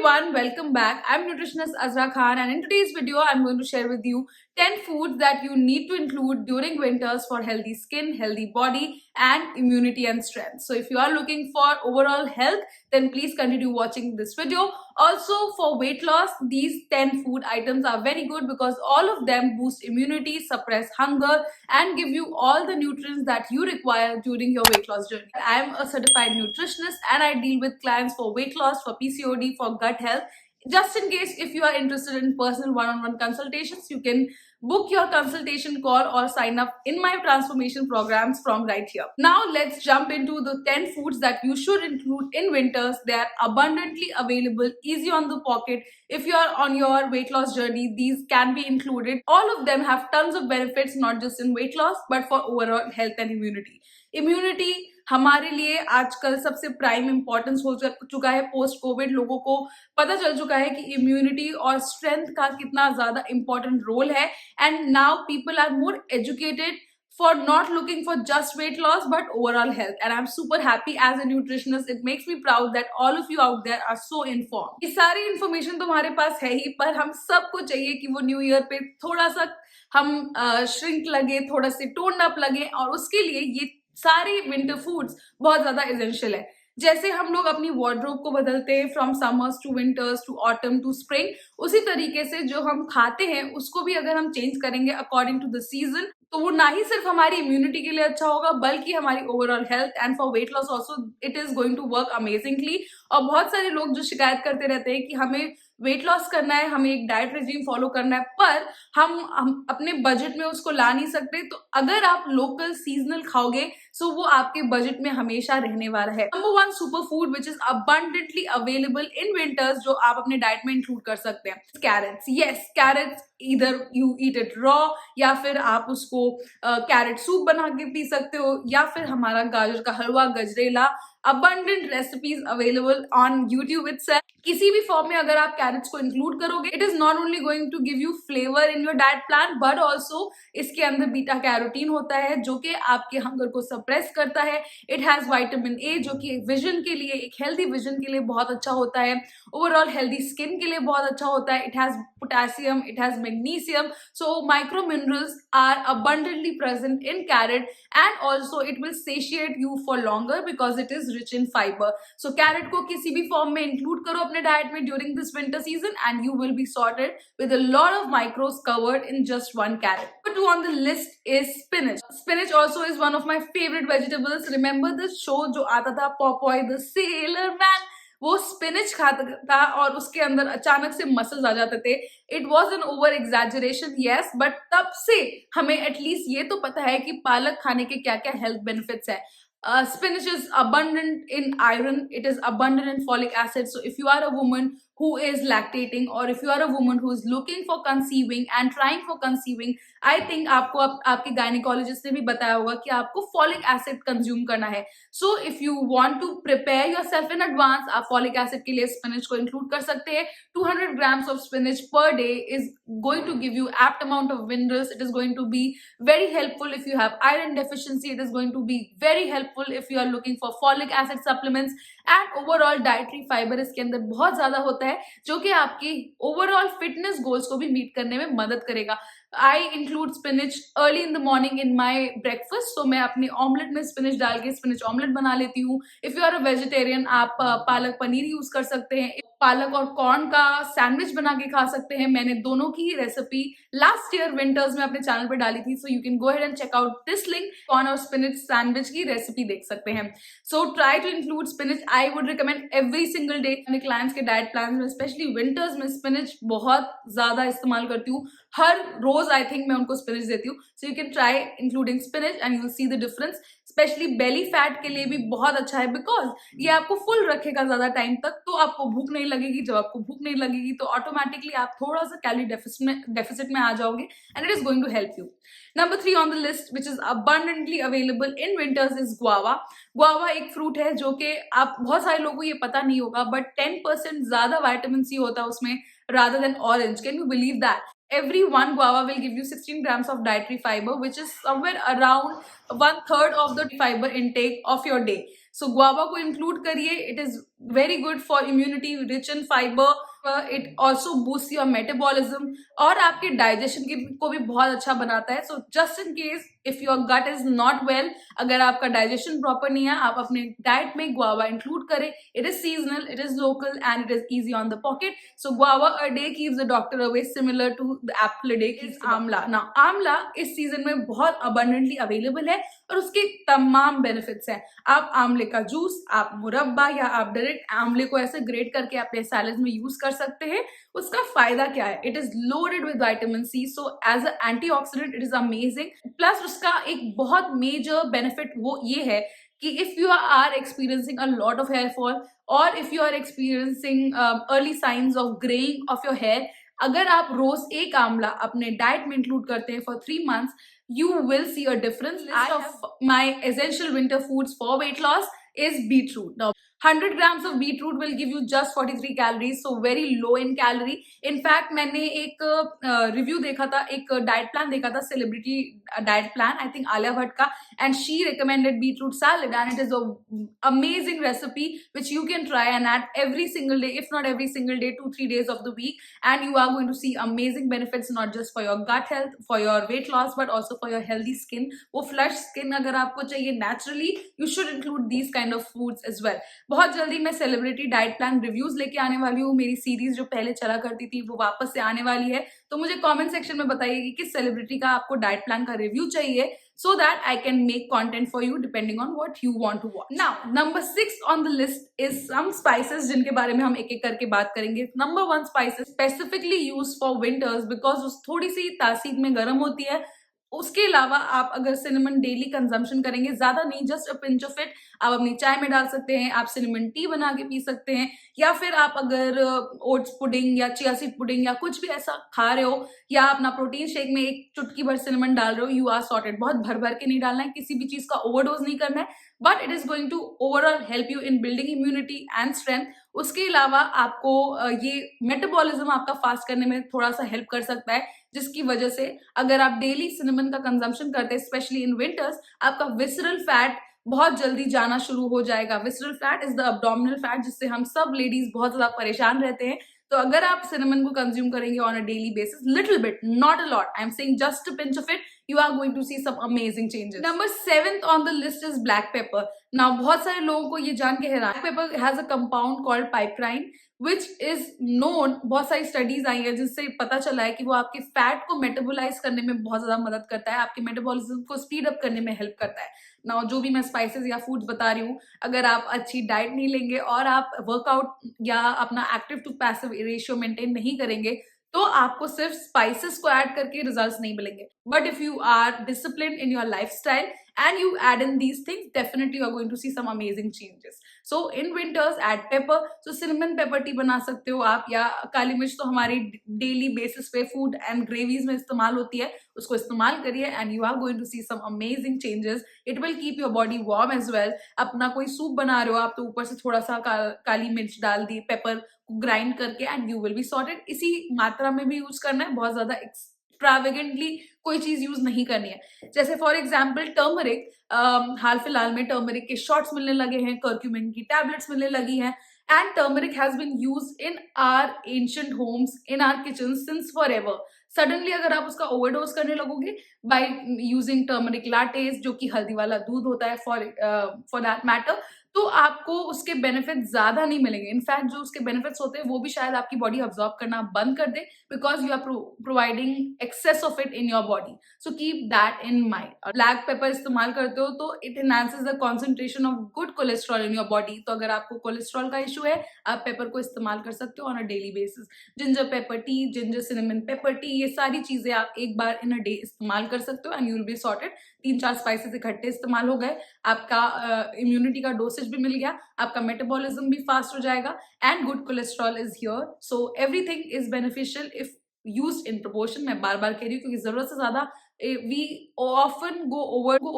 everyone, welcome back. I'm nutritionist Azra Khan, and in today's video I'm going to share with you 10 foods that you need to include during winters for healthy skin, healthy body and immunity and strength. So if you are looking for overall health, then please continue watching this video. Also for weight loss, these 10 food items are very good because all of them boost immunity, suppress hunger and give you all the nutrients that you require during your weight loss journey. I am a certified nutritionist and I deal with clients for weight loss, for PCOD, for gut health. Just in case if you are interested in personal one-on-one consultations, you can book your consultation call or sign up in my transformation programs from right here. Now let's jump into the 10 foods that you should include in winters. They are abundantly available, easy on the pocket. If you are on your weight loss journey, these can be included. All of them have tons of benefits, not just in weight loss, but for overall health and immunity. Immunity हमारे लिए आजकल सबसे prime importance हो चुका है. Post Covid लोगों को पता चल चुका है कि इम्यूनिटी और स्ट्रेंथ का कितना ज्यादा इंपॉर्टेंट रोल है. And now people are more educated for not looking for just weight loss but overall health, and I'm super happy as a nutritionist. It makes me proud that all of you out there are so informed. ये सारी information तो हमारे पास है ही, पर हम सबको चाहिए कि वो न्यू ईयर पे थोड़ा सा हम श्रिंक लगे, थोड़ा से टोन अप लगे, और उसके लिए ये सारे विंटर फूड्स बहुत ज्यादा एसेंशियल है. जैसे हम लोग अपनी वार्डरोब को बदलते हैं from summers to winters to autumn to spring, उसी तरीके से जो हम खाते हैं उसको भी अगर हम चेंज करेंगे अकॉर्डिंग टू द सीजन, तो वो ना ही सिर्फ हमारी इम्यूनिटी के लिए अच्छा होगा बल्कि हमारी overall health and for weight loss also it is going to work amazingly. और बहुत सारे लोग जो शिकायत करते रहते हैं कि हमें वेट लॉस करना है, हमें एक डाइट रेजिम फॉलो करना है, पर हम अपने बजट में उसको ला नहीं सकते. तो अगर आप लोकल सीजनल खाओगे सो वो आपके बजट में हमेशा रहने वाला है. Number 1 super food which is abundantly available in winters, जो आप अपने डाइट में इंक्लूड कर सकते हैं, कैरेट्स. यस, कैरेट्स, इधर यू ईट इट रॉ या फिर आप उसको कैरेट सूप बना के पी सकते हो, या फिर हमारा गाजर का हलवा, gajrela, abundant recipes available on YouTube itself. किसी भी फॉर्म में अगर आप कैरेट्स को इंक्लूड करोगे, it is not only going to give you flavour in your diet plan but also इसके अंदर बीटा कैरोटीन होता है जो कि आपके हंगर को सप्रेस करता है. इट हैज विटामिन ए जो कि विजन के लिए, एक हेल्दी विजन के लिए बहुत अच्छा होता है. ओवरऑल हेल्दी स्किन के लिए बहुत अच्छा होता है. It has potassium, it has magnesium, so micro minerals are abundantly present in carrot, and also it will satiate you for longer because it is rich in fiber. So carrot को किसी भी form में include करो अपने diet में during this winter season and you will be sorted with a lot of micros covered in just one carrot. Number 2 on the list is spinach. Spinach also is one of my favorite vegetables. Remember this show जो आता था, Popeye the Sailor Man? वो spinach खाता था और उसके अंदर अचानक से मसल्स आ जाते थे. It was an over exaggeration, yes, but तब से हमें एटलीस्ट ये तो पता है कि पालक खाने के क्या क्या हेल्थ बेनिफिट्स है. Spinach is abundant in iron, it is abundant in folic acid. So if you are a woman who is lactating or if you are a woman who is looking for conceiving and trying for conceiving, I think आपको आपके gynecologist ने भी बताया होगा कि आपको folic acid consume करना है. So if you want to prepare yourself in advance, आप folic acid के लिए spinach को include कर सकते हैं. 200 grams of spinach per day is going to give you apt amount of minerals. It is going to be very helpful if you have iron deficiency. It is going to be very helpful if you are looking for folic acid supplements. And overall dietary fibre इसके अंदर बहुत ज्यादा होता है जो कि आपकी overall fitness goals को भी मीट करने में मदद करेगा. I include spinach early in the morning in my breakfast. So मैं अपने ऑमलेट में स्पिनिच डाल के स्पिनिच ऑमलेट बना लेती हूँ. If you are a vegetarian, आप पालक पनीर यूज कर सकते हैं. पालक और कॉर्न का सैंडविच बना के खा सकते हैं. मैंने दोनों की ही रेसिपी लास्ट ईयर विंटर्स में अपने चैनल पर डाली थी, so you can go ahead and check out this link. Corn और स्पिनिच सैंडविच की रेसिपी देख सकते हैं. So try to include spinach. I would recommend every single day. अपने क्लाइंट्स के डाइट प्लान में स्पेशली विंटर्स में स्पिनिच बहुत ज्यादा इस्तेमाल करती हूँ. हर रोज आई थिंक मैं उनको स्पिनिच देती हूँ. सो you can try including spinach and you will see the difference. Specially belly fat के लिए भी बहुत अच्छा है बिकॉज ये आपको फुल रखेगा ज्यादा टाइम तक, तो आपको भूख नहीं लगेगी. जब आपको भूख नहीं लगेगी तो ऑटोमेटिकली आप थोड़ा सा कैलोरी डेफिसिट में आ जाओगे and it is going to help you. Number 3 on the list which is abundantly available in winters is guava. Guava एक फ्रूट है जो कि आप बहुत सारे लोगों को ये पता नहीं होगा बट 10% ज्यादा विटामिन सी होता है उसमें rather than orange. Can you believe that? Every one guava will give you 16 grams of dietary fiber, which is somewhere around 1/3 of the fiber intake of your day. So guava को include करिए. It is very good for immunity, rich in fibre. It also boost your metabolism और आपके digestion को भी बहुत अच्छा बनाता है. So just in case if your gut is not well, अगर आपका डाइजेशन प्रॉपर नहीं है, आप अपने डाइट में गुआवा इंक्लूड करें. It is seasonal, it is local and it is easy on the pocket. So guava a day keeps the doctor away, similar to the apple a day keeps amla. Now amla इस season में बहुत abundantly available है और उसके तमाम benefits हैं. आप आंवले का जूस, आप मुरब्बा या आप डायरेक्ट आंवले को ऐसे ग्रेट करके अपने सैलेड में यूज कर सकते हैं. उसका फायदा क्या है? It is loaded with vitamin C, so as a antioxidant it is amazing. Plus उसका एक बहुत मेजर बेनिफिट वो ये है कि if you are experiencing a lot of hair fall और if you are experiencing early signs of greying of your hair, अगर आप रोज एक आंवला अपने डाइट में इंक्लूड करते हैं for 3 months, you will see a difference. List of my essential winter foods for weight loss is beetroot. Now 100 grams of beetroot will give you just 43 calories, so very low in calorie. In fact, मैंने एक review देखा था, एक diet plan देखा था, celebrity diet plan, I think Alia Bhatt का, and she recommended beetroot salad and it is a amazing recipe which you can try and add every single day, if not every single day, 2-3 days of the week, and you are going to see amazing benefits not just for your gut health, for your weight loss, but also for your healthy skin. वो flush skin अगर आपको चाहिए naturally, you should include these kind of foods as well. बहुत जल्दी मैं celebrity diet plan reviews लेके आने वाली हूँ. मेरी सीरीज जो पहले चला करती थी वो वापस से आने वाली है, तो मुझे कमेंट सेक्शन में बताइए कि किस सेलिब्रिटी का आपको डाइट प्लान का रिव्यू चाहिए, so that I can make content for you depending on what you want to watch. Now, number 6 on the list is some spices जिनके बारे में हम एक एक करके बात करेंगे. Number 1 spices specifically used for winters because उस थोड़ी सी तासीर में गर्म होती है. उसके अलावा आप अगर सिनेमन डेली कंजम्पशन करेंगे, ज्यादा नहीं, just a pinch of it, आप अपनी चाय में डाल सकते हैं, आप सिनेमन टी बना के पी सकते हैं, या फिर आप अगर ओट्स पुडिंग या चिया सीड पुडिंग या कुछ भी ऐसा खा रहे हो, या अपना प्रोटीन शेक में एक चुटकी भर सिनेमन डाल रहे हो, यू आर सॉर्टेड. बहुत भर भर के नहीं डालना है, किसी भी चीज का ओवरडोज नहीं करना है, but it is going to overall help you in building immunity and strength. उसके अलावा आपको ये मेटाबॉलिज्म आपका फास्ट करने में थोड़ा सा हेल्प कर सकता है, जिसकी वजह से अगर आप डेली सिनेमन का कंजम्पशन करते हैं, स्पेशली इन विंटर्स, आपका विसरल फैट बहुत जल्दी जाना शुरू हो जाएगा. Visceral fat is the abdominal fat, जिससे हम सब लेडीज बहुत ज्यादा परेशान रहते हैं. तो अगर आप सिनेमन को कंज्यूम करेंगे on a daily basis, little bit, not a lot, I am saying just a pinch of it, you are going to see some amazing changes. Number 7th on the list is black pepper. Now बहुत सारे लोगों को ये जान के हैरान, black pepper has a compound called piperine which is known, बहुत सारी स्टडीज आई है जिससे पता चला है कि वो आपके फैट को मेटाबोलाइज करने में बहुत ज्यादा मदद करता है, आपके मेटाबॉलिज्म को स्पीड अप करने में हेल्प करता है. नाउ जो भी मैं स्पाइसेस या फूड्स बता रही हूँ, अगर आप अच्छी डाइट नहीं लेंगे और आप वर्कआउट या अपना active to passive ratio maintain नहीं करेंगे, तो आपको सिर्फ स्पाइसेस को ऐड करके रिजल्ट्स नहीं मिलेंगे. But if you are discipline in your lifestyle and you add in these things, definitely you are going to see some amazing changes. So in winters add pepper. So cinnamon pepper tea बना सकते हो आप, या काली मिर्च तो हमारी daily basis पे food and gravies में इस्तेमाल होती है, उसको इस्तेमाल करिए and you are going to see some amazing changes. It will keep your body warm as well. अपना कोई सूप बना रहे हो आप, तो ऊपर से थोड़ा सा काली मिर्च डाल दी, पेपर ग्राइंड करके, and you will be sorted. इसी मात्रा में भी यूज करना है, बहुत ज्यादा एक्सट्रावेगेंटली कोई चीज यूज नहीं करनी है. जैसे फॉर एग्जाम्पल टर्मरिक, हाल फिलहाल में टर्मरिक के शॉट्स मिलने लगे हैं, कर्क्यूमिन की टैबलेट्स मिलने लगी हैं, and turmeric has been used in our ancient homes, in our kitchen since forever. Suddenly अगर आप उसका ओवरडोज करने लगोगे बाय यूजिंग टर्मरिक लाटेज, जो कि हल्दी वाला दूध होता है फॉर दैट मैटर, तो आपको उसके बेनिफिट ज्यादा नहीं मिलेंगे. इनफैक्ट जो उसके बेनिफिट्स होते हैं वो भी शायद आपकी बॉडी अब्सॉर्ब करना बंद कर दे, because you are providing excess of it in your body. So keep that in mind. Black pepper इस्तेमाल करते हो तो it enhances the concentration of good cholesterol in your body. तो अगर आपको कोलेस्ट्रॉल का इशू है, आप पेपर को इस्तेमाल कर सकते हो on a daily basis. Ginger paper T, ginger cinnamon paper T, ये सारी चीजें आप एक बार इन अ डे इस्तेमाल कर सकते हो and you will be sorted. 3-4 spices इकट्ठे इस्तेमाल हो गए, आपका इम्यूनिटी का डोसेज भी मिल गया, आपका मेटाबॉलिज्म भी फास्ट हो जाएगा, and good cholesterol is here. So everything is beneficial if used in proportion. मैं बार बार कह रही हूँ क्योंकि जरूरत से ज्यादा we often go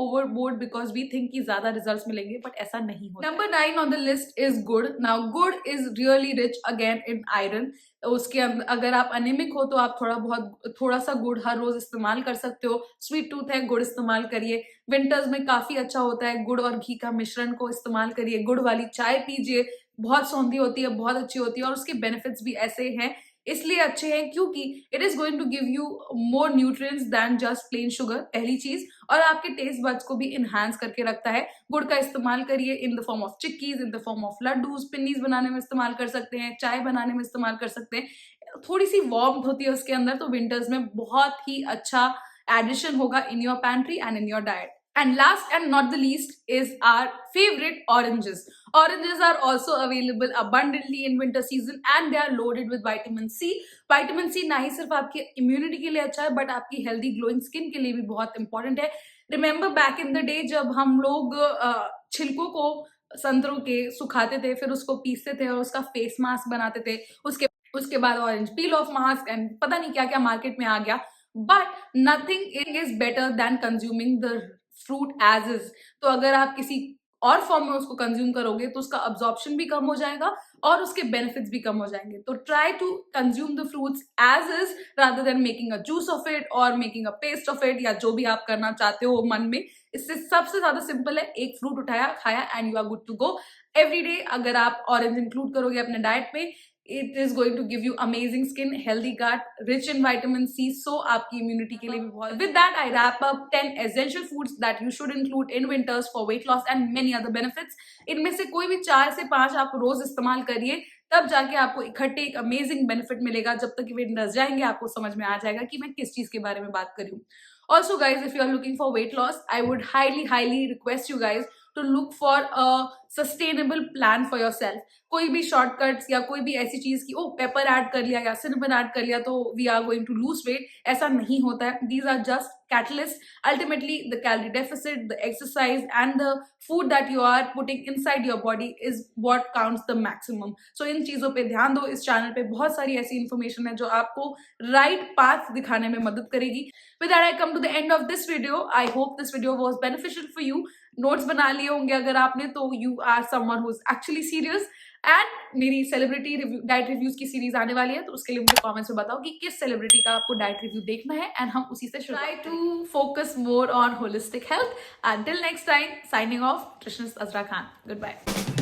overboard because we think कि ज्यादा results मिलेंगे, but ऐसा नहीं होता. Number 9 on the list is good. Now good is really rich again in iron. उसके अगर आप अनिमिक हो तो आप थोड़ा सा गुड़ हर रोज इस्तेमाल कर सकते हो. स्वीट टूथ है, गुड़ इस्तेमाल करिए. विंटर्स में काफी अच्छा होता है, गुड़ और घी का मिश्रण को इस्तेमाल करिए. गुड़ वाली चाय पीजिए, बहुत सौंधी होती है, बहुत अच्छी होती है और उसके बेनिफिट्स भी ऐसे हैं, इसलिए अच्छे हैं क्योंकि it is going to give you more nutrients than just plain sugar, पहली चीज. और आपके टेस्ट बड्स को भी इनहांस करके रखता है. गुड़ का इस्तेमाल करिए in the form of chikkis, in the form of laddoos, pinnis बनाने में इस्तेमाल कर सकते हैं, चाय बनाने में इस्तेमाल कर सकते हैं. थोड़ी सी वार्मथ होती है उसके अंदर, तो विंटर्स में बहुत ही अच्छा एडिशन होगा in your pantry and in your diet. And last and not the least is our favorite oranges. Oranges are also available abundantly in winter season and they are loaded with vitamin C. Vitamin C ना ही सिर्फ आपकी immunity के लिए अच्छा है but आपकी healthy glowing skin के लिए भी बहुत important है. Remember back in the day जब हम लोग छिलकों को संतरों के सुखाते थे, फिर उसको पीसते थे और उसका फेस मास्क बनाते थे, उसके बाद orange peel off mask and पता नहीं क्या क्या मार्केट में आ गया. But nothing is better than consuming the fruit as is. तो अगर आप किसी और फॉर्म में उसको कंज्यूम करोगे तो उसका अब्जॉर्प्शन भी कम हो जाएगा और उसके बेनिफिट्स भी कम हो जाएंगे. तो try to consume the fruits as is rather than making a juice of it और making a paste of it, या जो भी आप करना चाहते हो मन में. इससे सबसे ज्यादा सिंपल है, एक फ्रूट उठाया, खाया and you are good to go. Every day अगर आप ऑरेंज इंक्लूड करोगे अपने डाइट में, it is going to give you amazing skin, healthy gut, rich in vitamin C, so आपकी immunity के लिए भी बहुत. With that, I wrap up 10 essential foods that you should include in winters for weight loss and many other benefits. इनमें से कोई भी 4 से 5 आप रोज इस्तेमाल करिए, तब जाके आपको इकट्ठे एक अमेजिंग बेनिफिट मिलेगा. जब तक विंटर्स जाएंगे आपको समझ में आ जाएगा कि मैं किस चीज के बारे में बात कर रही हूँ. Also guys, if you are looking for weight loss, I would highly request you guys to look for a sustainable plan for yourself. कोई भी शॉर्टकट्स या कोई भी ऐसी चीज की पेपर ऐड कर लिया या सिनेमन ऐड कर लिया तो we are going to lose weight, ऐसा नहीं होता है. These are just catalyst. Ultimately the calorie deficit, the exercise and the food that you are putting inside your body is what counts the maximum. So इन चीजों पे ध्यान दो. इस channel पे बहुत सारी ऐसी इंफॉर्मेशन है जो आपको राइट पाथ दिखाने में मदद करेगी. With that I come to the end of this video. I hope this video was beneficial for you. Notes बना लिए होंगे अगर आपने, तो you are someone who is actually serious. And मेरी सेलिब्रिटी डाइट रिव्यूज की सीरीज आने वाली है, तो उसके लिए मुझे कमेंट्स में बताओ कि किस सेलिब्रिटी का आपको डाइट रिव्यू देखना है एंड हम उसी से try to focus more on holistic health. Until next time, signing off, Trishnas Azra Khan. Goodbye.